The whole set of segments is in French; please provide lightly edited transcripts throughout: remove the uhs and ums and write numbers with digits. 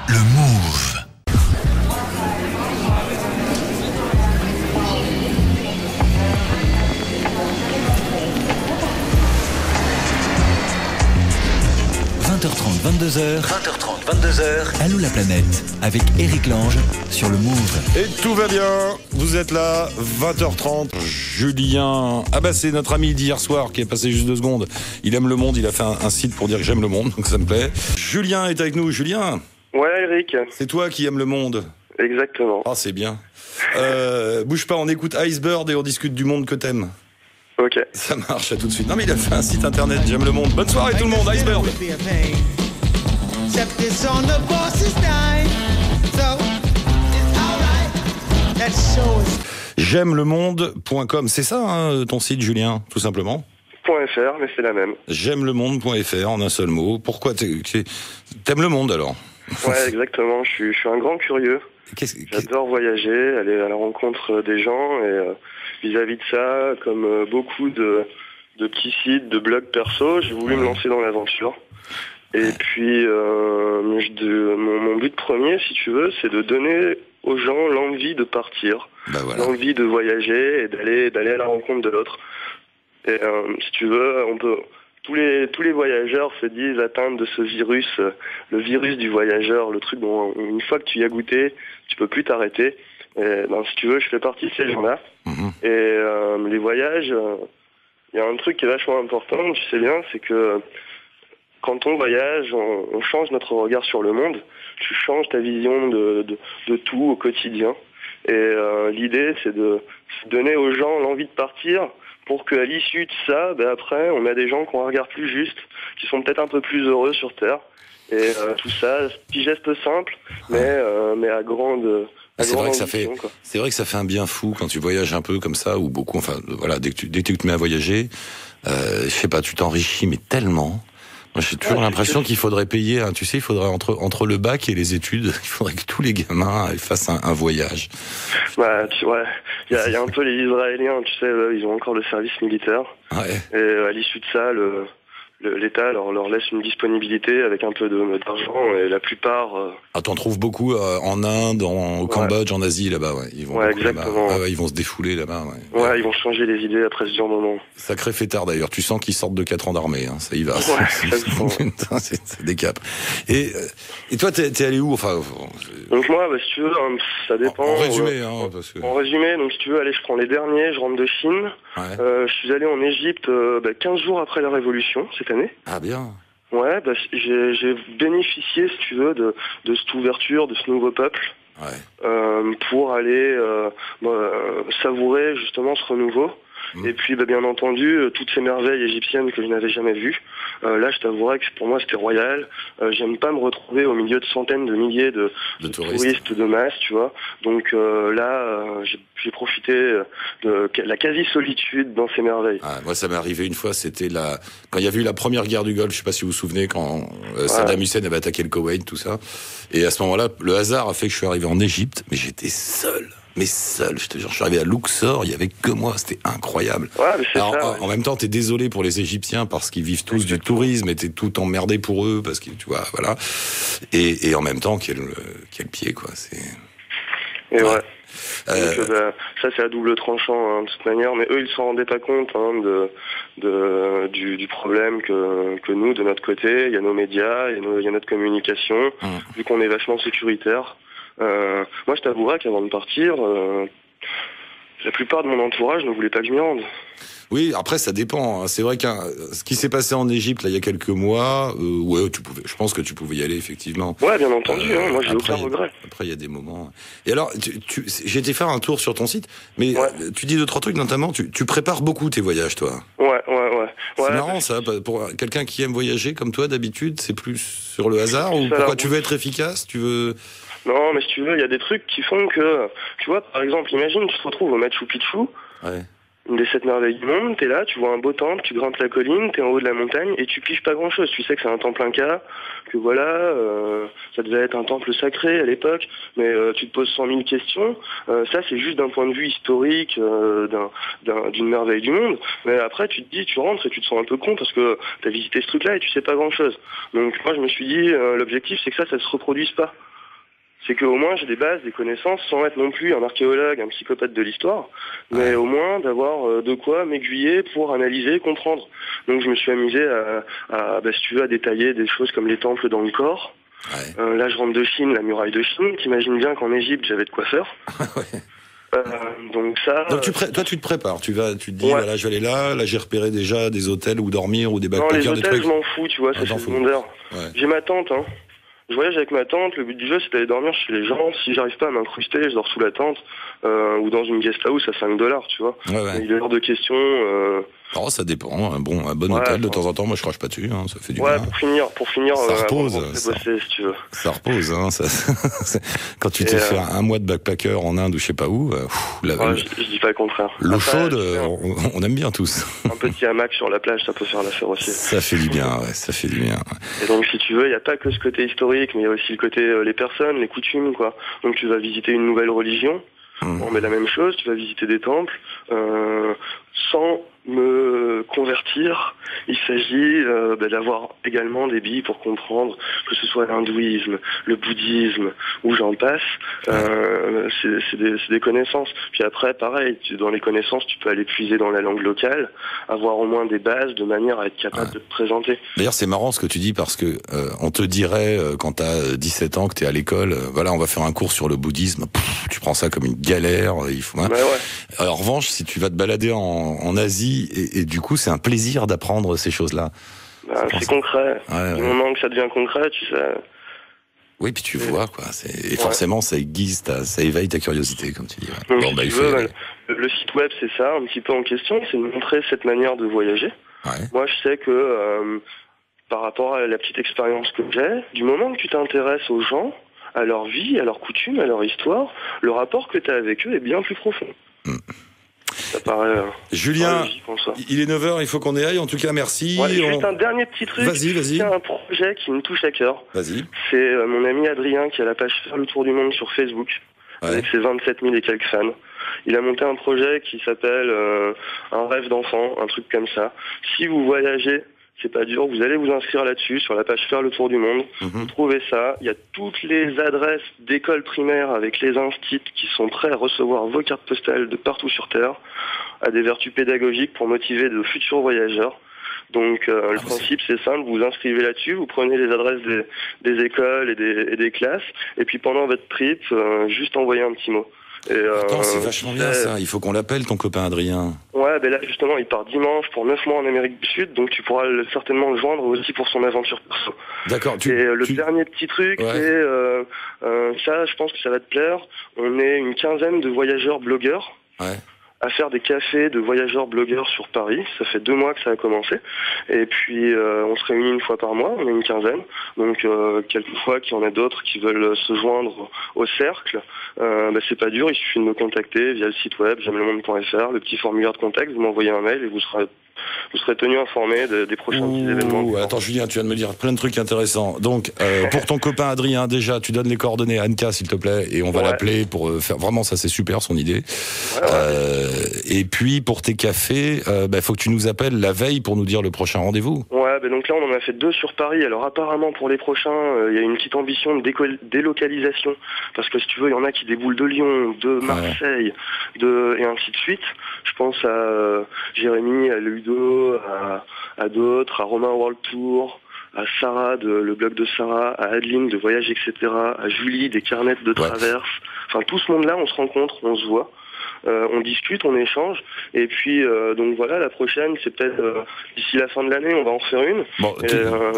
Le Move. h 22h. Allô la planète avec Eric Lange sur le Move. Et tout va bien, vous êtes là, 20h30. Julien, c'est notre ami d'hier soir qui est passé juste 2 secondes. Il aime le monde, il a fait un site pour dire que j'aime le monde, donc ça me plaît. Julien est avec nous. Julien. Ouais, Eric. C'est toi qui aimes le monde. Exactement. Ah, c'est bien. Bouge pas, on écoute Icebird et on discute du monde que t'aimes. Ok. Ça marche, à tout de suite. Non mais il a fait un site internet, j'aime le monde. Bonne soirée tout le monde, Icebird. J'aime le monde.com, c'est ça hein, ton site Julien, tout simplement. .fr, mais c'est la même. J'aime le monde.fr en un seul mot. Pourquoi t'aimes le monde alors? Ouais, exactement, je suis un grand curieux. J'adore voyager, aller à la rencontre des gens et vis-à-vis de ça, comme beaucoup de petits sites, de blogs perso, j'ai voulu me lancer dans l'aventure. Et puis, mon but premier, si tu veux, c'est de donner aux gens l'envie de partir, l'envie de voyager et d'aller à la rencontre de l'autre. Et si tu veux, tous les voyageurs se disent atteindre de ce virus, le virus du voyageur, le truc dont une fois que tu y as goûté, tu peux plus t'arrêter. Et, si tu veux, je fais partie de ces gens-là. Et les voyages, il y a un truc qui est vachement important, tu sais bien, c'est que quand on voyage, on change notre regard sur le monde. Tu changes ta vision de tout au quotidien. Et l'idée, c'est de donner aux gens l'envie de partir pour qu'à l'issue de ça, après, on a des gens qui ont un regard plus juste, qui sont peut-être un peu plus heureux sur Terre. Et tout ça, petit geste simple, mais à grande... C'est vrai que ça fait un bien fou quand tu voyages un peu comme ça, ou beaucoup, dès que tu te mets à voyager, je sais pas, tu t'enrichis, mais tellement... Moi, j'ai toujours l'impression qu'il faudrait payer, il faudrait entre le bac et les études, il faudrait que tous les gamins fassent un voyage. Il y a un peu les Israéliens, tu sais, ils ont encore le service militaire. Ouais. Et à l'issue de ça, l'État leur laisse une disponibilité avec un peu d'argent et la plupart... t'en trouves beaucoup en Inde, au Cambodge, en Asie, là-bas, ouais. Ils vont exactement. Là-bas. Ils vont se défouler là-bas, ouais. Ouais, ils vont changer les idées après ce genre de moment. Sacré fêtard d'ailleurs, tu sens qu'ils sortent de 4 ans d'armée, hein. Ça y va. Ouais, c'est des caps. Et toi, t'es allé où, Donc moi, si tu veux, ça dépend. En résumé, En résumé, donc si tu veux, allez, je prends les derniers, je rentre de Chine. Ouais. Je suis allé en Égypte 15 jours après la Révolution, cette année. Ah bien. Ouais, j'ai bénéficié, si tu veux, de cette ouverture, de ce nouveau peuple. Ouais. Pour aller savourer justement ce renouveau. Et puis bien entendu toutes ces merveilles égyptiennes que je n'avais jamais vues. Là je t'avouerais que pour moi c'était royal. J'aime pas me retrouver au milieu de centaines de milliers de touristes de masse, tu vois. Donc j'ai profité de la quasi-solitude dans ces merveilles. Moi ça m'est arrivé une fois, c'était quand il y a eu la première guerre du Golfe, je sais pas si vous vous souvenez, quand Saddam Hussein avait attaqué le Koweït, tout ça. Et à ce moment-là, le hasard a fait que je suis arrivé en Égypte, mais j'étais seul. Mais seul, je te jure, je suis arrivé à Luxor, il y avait que moi, c'était incroyable. En même temps, t'es désolé pour les Égyptiens parce qu'ils vivent tous du tourisme et t'es tout emmerdé pour eux parce que tu vois, voilà. Et en même temps, quel pied, quoi. Et ouais. Donc, ça c'est à double tranchant de toute manière, mais eux ils s'en rendaient pas compte du problème que nous de notre côté, il y a nos médias, il y a notre communication, vu qu'on est vachement sécuritaire. Moi je t'avouerais qu'avant de partir, la plupart de mon entourage ne voulait pas que je m'y rende. Oui, après ça dépend. C'est vrai que ce qui s'est passé en Égypte là il y a quelques mois, je pense que tu pouvais y aller effectivement. Ouais, bien entendu. Moi j'ai aucun regret. Après il y a des moments. Et alors, j'ai été faire un tour sur ton site, mais tu dis 2-3 trucs, notamment tu prépares beaucoup tes voyages, toi. Ouais. C'est marrant ça, pour quelqu'un qui aime voyager comme toi d'habitude, c'est plus sur le hasard ou pourquoi tu veux être efficace, tu veux. Non, mais si tu veux, il y a des trucs qui font que, tu vois, par exemple, imagine, tu te retrouves au Machu Picchu, une des 7 merveilles du monde, t'es là, tu vois un beau temple, tu grimpes la colline, t'es en haut de la montagne, et tu piges pas grand-chose. Tu sais que c'est un temple inca, que voilà, ça devait être un temple sacré à l'époque, mais tu te poses 100 000 questions. Ça, c'est juste d'un point de vue historique d'une merveille du monde. Mais après, tu te dis, tu rentres et tu te sens un peu con parce que tu as visité ce truc-là et tu sais pas grand-chose. Donc moi, je me suis dit, l'objectif, c'est que ça se reproduise pas. C'est qu'au moins j'ai des bases, des connaissances, sans être non plus un archéologue, un psychopathe de l'histoire, mais au moins d'avoir de quoi m'aiguiller pour analyser, comprendre. Donc je me suis amusé si tu veux, à détailler des choses comme les temples d'Angkor. Là je rentre de Chine, la muraille de Chine. T'imagines bien qu'en Égypte j'avais de quoi faire. Donc ça. Donc toi tu te prépares, tu te dis voilà je vais aller là j'ai repéré déjà des hôtels où dormir ou des backpackers. Non les hôtels des trucs. je m'en fous, tu vois, c'est secondaire. J'ai ma tante, Je voyage avec ma tante, le but du jeu c'est d'aller dormir chez les gens. Si j'arrive pas à m'incruster, je dors sous la tente ou dans une guest house à $5, tu vois. Il est hors de question. Ça dépend. Un bon hôtel de temps en temps, moi je crache pas dessus, ça fait du bien. Pour finir, ça repose. Bosser, si tu veux. Ça repose, quand tu t'es fait un mois de backpacker en Inde ou je sais pas où. Je dis pas le contraire. L'eau chaude, on aime bien tous. Un petit hamac sur la plage, ça peut faire l'affaire aussi. Ça fait du bien, ça fait du bien. Et donc si tu veux, il y a pas que ce côté historique, mais il y a aussi le côté les personnes, les coutumes, quoi. Donc tu vas visiter une nouvelle religion. Mais la même chose, tu vas visiter des temples sans me convertir. Il s'agit d'avoir également des billes pour comprendre que ce soit l'hindouisme, le bouddhisme ou j'en passe. C'est des connaissances. Puis après, pareil, dans les connaissances, tu peux aller puiser dans la langue locale, avoir au moins des bases de manière à être capable de te présenter. D'ailleurs, c'est marrant ce que tu dis parce que on te dirait quand t'as 17 ans que t'es à l'école, on va faire un cours sur le bouddhisme. Tu prends ça comme une galère. Il faut. Alors, en revanche, si tu vas te balader en Asie et du coup, c'est un plaisir d'apprendre ces choses-là. C'est concret. Du moment que ça devient concret, tu sais. Oui, puis tu vois, quoi. Et forcément, ça aiguise, ça éveille ta curiosité, comme tu dis. Donc, le site web, c'est ça, un petit peu en question, c'est de montrer cette manière de voyager. Moi, je sais que par rapport à la petite expérience que j'ai, du moment que tu t'intéresses aux gens, à leur vie, à leurs coutumes, à leur histoire, le rapport que tu as avec eux est bien plus profond. Ça paraît... Julien, il est 9h, il faut qu'on y aille. En tout cas, merci. Juste un dernier petit truc. Vas-y. C'est un projet qui me touche à cœur. Vas-y. C'est mon ami Adrien qui a la page Faire le Tour du Monde sur Facebook, avec ses 27 000 et quelques fans. Il a monté un projet qui s'appelle Un rêve d'enfant, un truc comme ça. Si vous voyagez, c'est pas dur, vous allez vous inscrire là-dessus, sur la page Faire le Tour du Monde. Vous trouvez ça, il y a toutes les adresses d'écoles primaires avec les instits qui sont prêts à recevoir vos cartes postales de partout sur Terre, à des vertus pédagogiques pour motiver de futurs voyageurs. Donc le principe c'est simple, vous vous inscrivez là-dessus, vous prenez les adresses des écoles et des classes, et puis pendant votre trip, juste envoyez un petit mot. Attends, c'est vachement bien ça, il faut qu'on l'appelle ton copain Adrien. Là justement il part dimanche pour 9 mois en Amérique du Sud, donc tu pourras certainement le joindre aussi pour son aventure perso. D'accord. Dernier petit truc, c'est ça, je pense que ça va te plaire, on est une quinzaine de voyageurs blogueurs. À faire des cafés de voyageurs blogueurs sur Paris. Ça fait 2 mois que ça a commencé. Et puis, on se réunit une fois par mois. On est une quinzaine. Donc, quelquefois, qu'il y en a d'autres qui veulent se joindre au cercle. C'est pas dur. Il suffit de me contacter via le site web, jammellemonde.fr, le petit formulaire de contact. Vous m'envoyez un mail et vous serez tenu informé des prochains petits événements. Attends, Julien, tu viens de me dire plein de trucs intéressants. Donc, pour ton copain Adrien, déjà, tu donnes les coordonnées à Anka, s'il te plaît, et on va l'appeler pour faire... Vraiment, ça, c'est super, son idée. Et puis, pour tes cafés, faut que tu nous appelles la veille pour nous dire le prochain rendez-vous. Donc là, on en a fait 2 sur Paris. Alors, apparemment, pour les prochains, il y a une petite ambition de délocalisation. Parce que, si tu veux, il y en a qui déboulent de Lyon, de Marseille, et ainsi de suite. Je pense à Jérémy, à Ludo, à d'autres, à Romain World Tour, à Sarah, le blog de Sarah, à Adeline de Voyage, etc., à Julie des carnets de traverse. Enfin, tout ce monde-là, on se rencontre, on se voit. On discute, on échange, et puis donc voilà, la prochaine, c'est peut-être d'ici la fin de l'année, on va en faire une.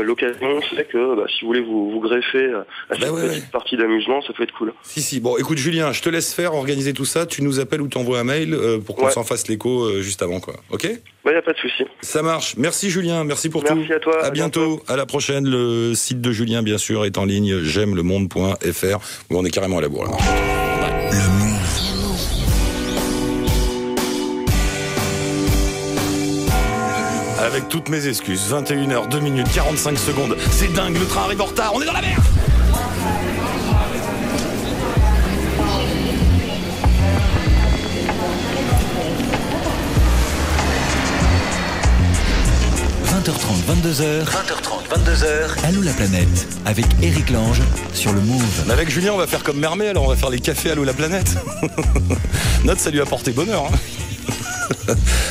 L'occasion, c'est que si vous voulez vous greffer à cette petite partie d'amusement, ça peut être cool. Si. Bon, écoute Julien, je te laisse faire, organiser tout ça. Tu nous appelles ou t'envoies un mail pour qu'on s'en fasse l'écho juste avant, quoi. Ok ? Y a pas de souci. Ça marche. Merci Julien, merci pour tout. Merci à toi. À bientôt. À la prochaine. Le site de Julien, bien sûr, est en ligne. J'aime-le-monde.fr. Où on est carrément à la bourre là. Avec toutes mes excuses, 21h, 2 minutes, 45 secondes. C'est dingue, le train arrive en retard, on est dans la merde! 22h. 20h30, 22h. Allô la planète, avec Eric Lange sur le Move. Mais avec Julien, on va faire comme Mermet, alors on va faire les cafés Allô la planète. Note, ça lui a porté bonheur.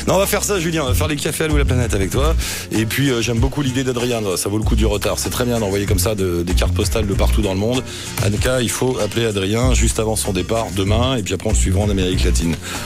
Non, on va faire ça, Julien, on va faire les cafés Allô la planète avec toi. Et puis j'aime beaucoup l'idée d'Adrien, ça vaut le coup du retard. C'est très bien d'envoyer comme ça des cartes postales de partout dans le monde. Anka, il faut appeler Adrien juste avant son départ demain, et puis après on le suivra en Amérique latine.